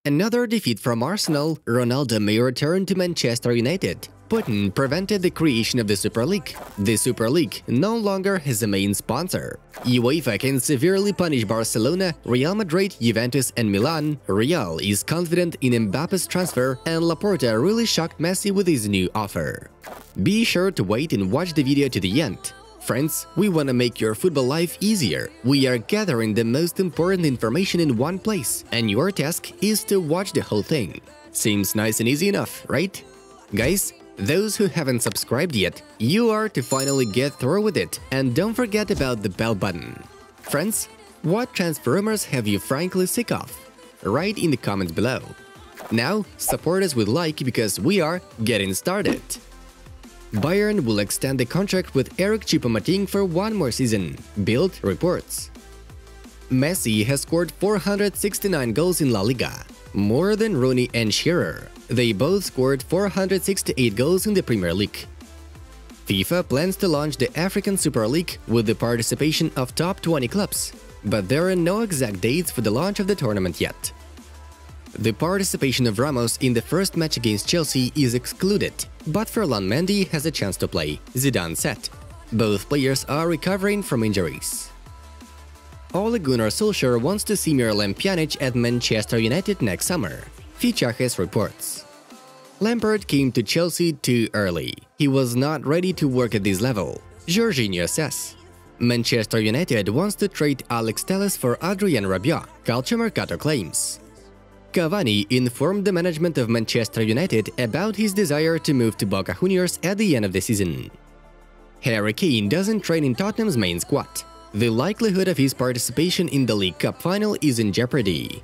Another defeat from Arsenal, Ronaldo may return to Manchester United. Putin prevented the creation of the Super League. The Super League no longer has a main sponsor. UEFA can severely punish Barcelona, Real Madrid, Juventus and Milan. Real is confident in Mbappe's transfer, and Laporta really shocked Messi with his new offer. Be sure to wait and watch the video to the end. Friends, we want to make your football life easier. We are gathering the most important information in one place, and your task is to watch the whole thing. Seems nice and easy enough, right? Guys, those who haven't subscribed yet, you are to finally get through with it, and don't forget about the bell button. Friends, what transfer rumors have you frankly sick of? Write in the comments below. Now, support us with like because we are getting started. Bayern will extend the contract with Eric Choupo-Moting for one more season, Bild reports. Messi has scored 469 goals in La Liga, more than Rooney and Shearer. They both scored 468 goals in the Premier League. FIFA plans to launch the African Super League with the participation of top 20 clubs, but there are no exact dates for the launch of the tournament yet. The participation of Ramos in the first match against Chelsea is excluded, but Ferland Mendy has a chance to play, Zidane said. Both players are recovering from injuries. Ole Gunnar Solskjaer wants to see Miralem Pjanic at Manchester United next summer, Fichajes reports. Lampard came to Chelsea too early. He was not ready to work at this level, Jorginho says. Manchester United wants to trade Alex Telles for Adrien Rabiot, Calciomercato claims. Cavani informed the management of Manchester United about his desire to move to Boca Juniors at the end of the season. Harry Kane doesn't train in Tottenham's main squad. The likelihood of his participation in the League Cup final is in jeopardy.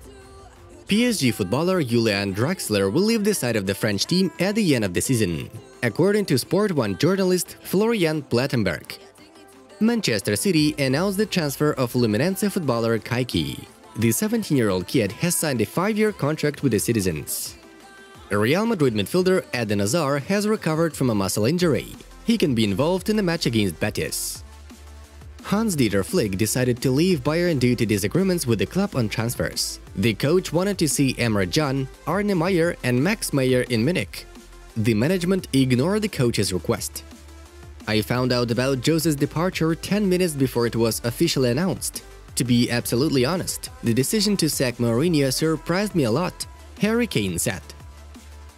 PSG footballer Julian Draxler will leave the side of the French team at the end of the season, according to Sport 1 journalist Florian Plettenberg. Manchester City announced the transfer of Fluminense footballer Kayky. The 17-year-old kid has signed a 5-year contract with the Citizens. Real Madrid midfielder Eden Hazard has recovered from a muscle injury. He can be involved in the match against Betis. Hans-Dieter Flick decided to leave Bayern due to disagreements with the club on transfers. The coach wanted to see Emre Can, Arne Meyer and Max Meyer in Munich. The management ignored the coach's request. I found out about Jose's departure 10 minutes before it was officially announced. To be absolutely honest, the decision to sack Mourinho surprised me a lot, Harry Kane said.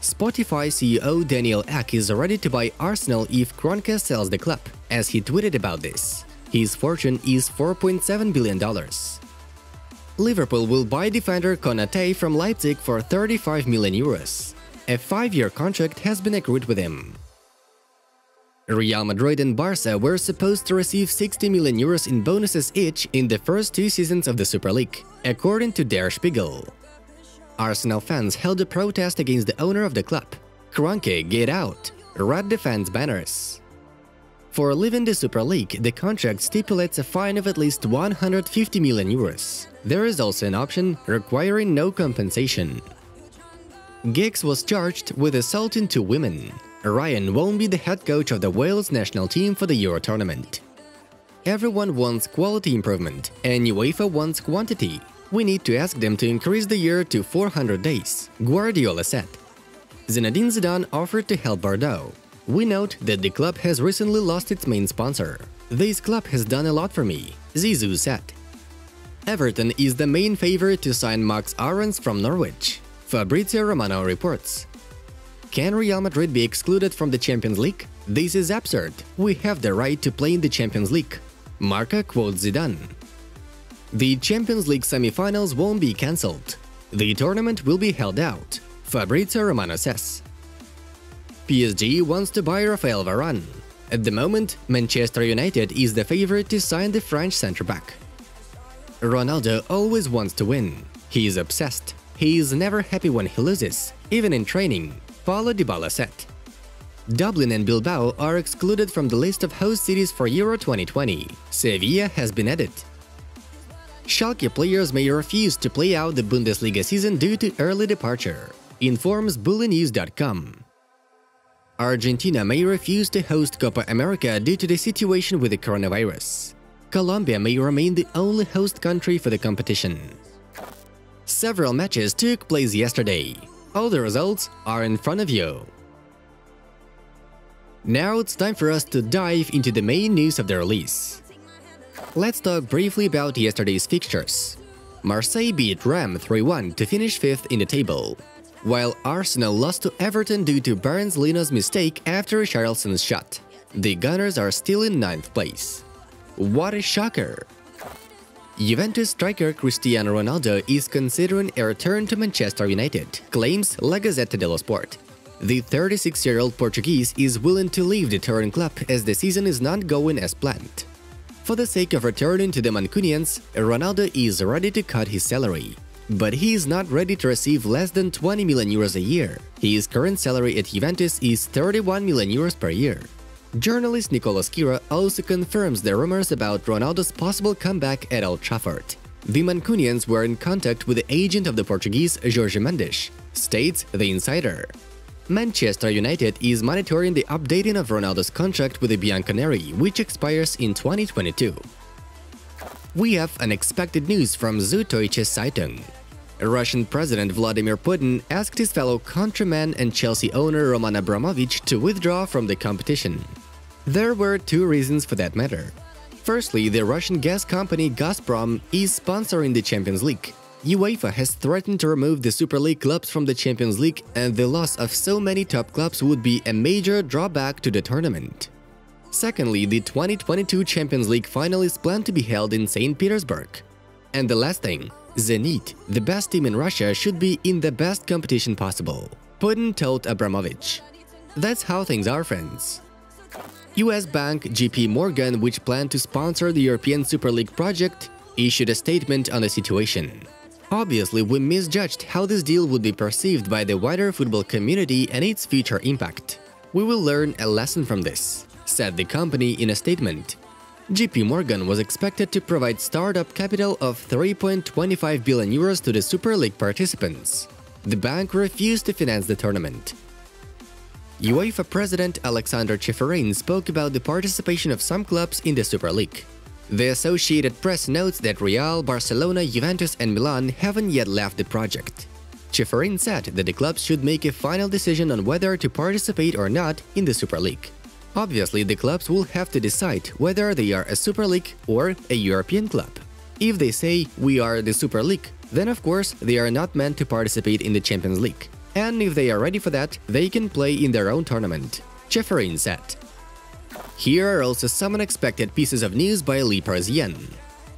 Spotify CEO Daniel Ek is ready to buy Arsenal if Kroenke sells the club, as he tweeted about this. His fortune is $4.7 billion. Liverpool will buy defender Konate from Leipzig for 35 million euros. A 5-year contract has been agreed with him. Real Madrid and Barca were supposed to receive 60 million euros in bonuses each in the first 2 seasons of the Super League, according to Der Spiegel. Arsenal fans held a protest against the owner of the club. Kroenke, get out! Red defense banners. For leaving the Super League, the contract stipulates a fine of at least 150 million euros. There is also an option requiring no compensation. Giggs was charged with assaulting 2 women. Ryan won't be the head coach of the Wales national team for the Euro tournament. Everyone wants quality improvement, and UEFA wants quantity. We need to ask them to increase the year to 400 days, Guardiola said. Zinedine Zidane offered to help Bordeaux. We note that the club has recently lost its main sponsor. This club has done a lot for me, Zizou said. Everton is the main favorite to sign Max Aarons from Norwich, Fabrizio Romano reports. Can Real Madrid be excluded from the Champions League? This is absurd. We have the right to play in the Champions League. Marca quotes Zidane. The Champions League semi-finals won't be cancelled. The tournament will be held out, Fabrizio Romano says. PSG wants to buy Raphael Varane. At the moment, Manchester United is the favorite to sign the French centre-back. Ronaldo always wants to win. He is obsessed. He is never happy when he loses, even in training, Paulo Dybala said. Dublin and Bilbao are excluded from the list of host cities for Euro 2020. Sevilla has been added. Schalke players may refuse to play out the Bundesliga season due to early departure, informs bullynews.com. Argentina may refuse to host Copa America due to the situation with the coronavirus. Colombia may remain the only host country for the competition. Several matches took place yesterday. All the results are in front of you. Now it's time for us to dive into the main news of the release. Let's talk briefly about yesterday's fixtures. Marseille beat Rennes 3-1 to finish 5th in the table, while Arsenal lost to Everton due to Barnes Lino's mistake after Richarlison's shot. The Gunners are still in 9th place. What a shocker! Juventus striker Cristiano Ronaldo is considering a return to Manchester United, claims La Gazzetta dello Sport. The 36-year-old Portuguese is willing to leave the touring club as the season is not going as planned. For the sake of returning to the Mancunians, Ronaldo is ready to cut his salary. But he is not ready to receive less than 20 million euros a year. His current salary at Juventus is 31 million euros per year. Journalist Nicola Schira also confirms the rumors about Ronaldo's possible comeback at Old Trafford. The Mancunians were in contact with the agent of the Portuguese Jorge Mendes, states the insider. Manchester United is monitoring the updating of Ronaldo's contract with the Bianconeri, which expires in 2022. We have unexpected news from Süddeutsche Zeitung. Russian President Vladimir Putin asked his fellow countryman and Chelsea owner Roman Abramovich to withdraw from the competition. There were two reasons for that matter. Firstly, the Russian gas company Gazprom is sponsoring the Champions League. UEFA has threatened to remove the Super League clubs from the Champions League, and the loss of so many top clubs would be a major drawback to the tournament. Secondly, the 2022 Champions League final is planned to be held in St. Petersburg. And the last thing, Zenit, the best team in Russia, should be in the best competition possible, Putin told Abramovich. That's how things are, friends. US bank JP Morgan, which planned to sponsor the European Super League project, issued a statement on the situation. Obviously, we misjudged how this deal would be perceived by the wider football community and its future impact. We will learn a lesson from this, said the company in a statement. JP Morgan was expected to provide startup capital of 3.25 billion euros to the Super League participants. The bank refused to finance the tournament. UEFA President Alexander Ceferin spoke about the participation of some clubs in the Super League. The Associated Press notes that Real, Barcelona, Juventus and Milan haven't yet left the project. Ceferin said that the clubs should make a final decision on whether to participate or not in the Super League. Obviously, the clubs will have to decide whether they are a Super League or a European club. If they say, we are the Super League, then of course they are not meant to participate in the Champions League. And if they are ready for that, they can play in their own tournament, Ceferin said. Here are also some unexpected pieces of news by Le Parisien.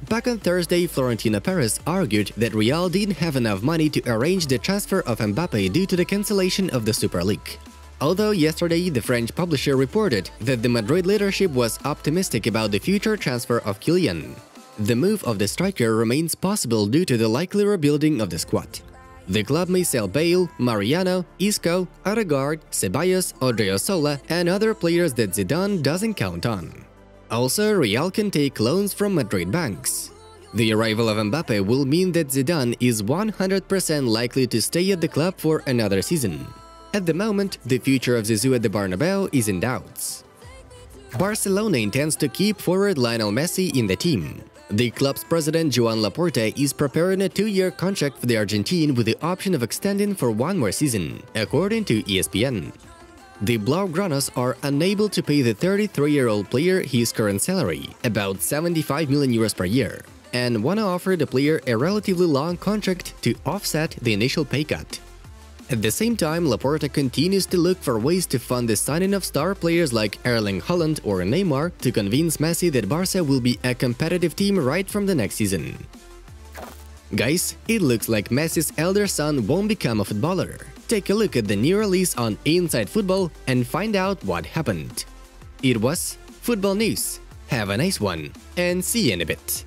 Back on Thursday, Florentino Perez argued that Real didn't have enough money to arrange the transfer of Mbappe due to the cancellation of the Super League. Although yesterday the French publisher reported that the Madrid leadership was optimistic about the future transfer of Kylian. The move of the striker remains possible due to the likely rebuilding of the squad. The club may sell Bale, Mariano, Isco, Odegaard, Ceballos, Odriozola and other players that Zidane doesn't count on. Also, Real can take loans from Madrid banks. The arrival of Mbappe will mean that Zidane is 100% likely to stay at the club for another season. At the moment, the future of Zizou at the Bernabeu is in doubts. Barcelona intends to keep forward Lionel Messi in the team. The club's president Joan Laporta is preparing a 2-year contract for the Argentine with the option of extending for one more season, according to ESPN. The Blaugranas are unable to pay the 33-year-old player his current salary, about 75 million euros per year, and want to offer the player a relatively long contract to offset the initial pay cut. At the same time, Laporta continues to look for ways to fund the signing of star players like Erling Haaland or Neymar to convince Messi that Barca will be a competitive team right from the next season. Guys, it looks like Messi's elder son won't become a footballer. Take a look at the new release on Inside Football and find out what happened. It was Football News. Have a nice one, and see you in a bit.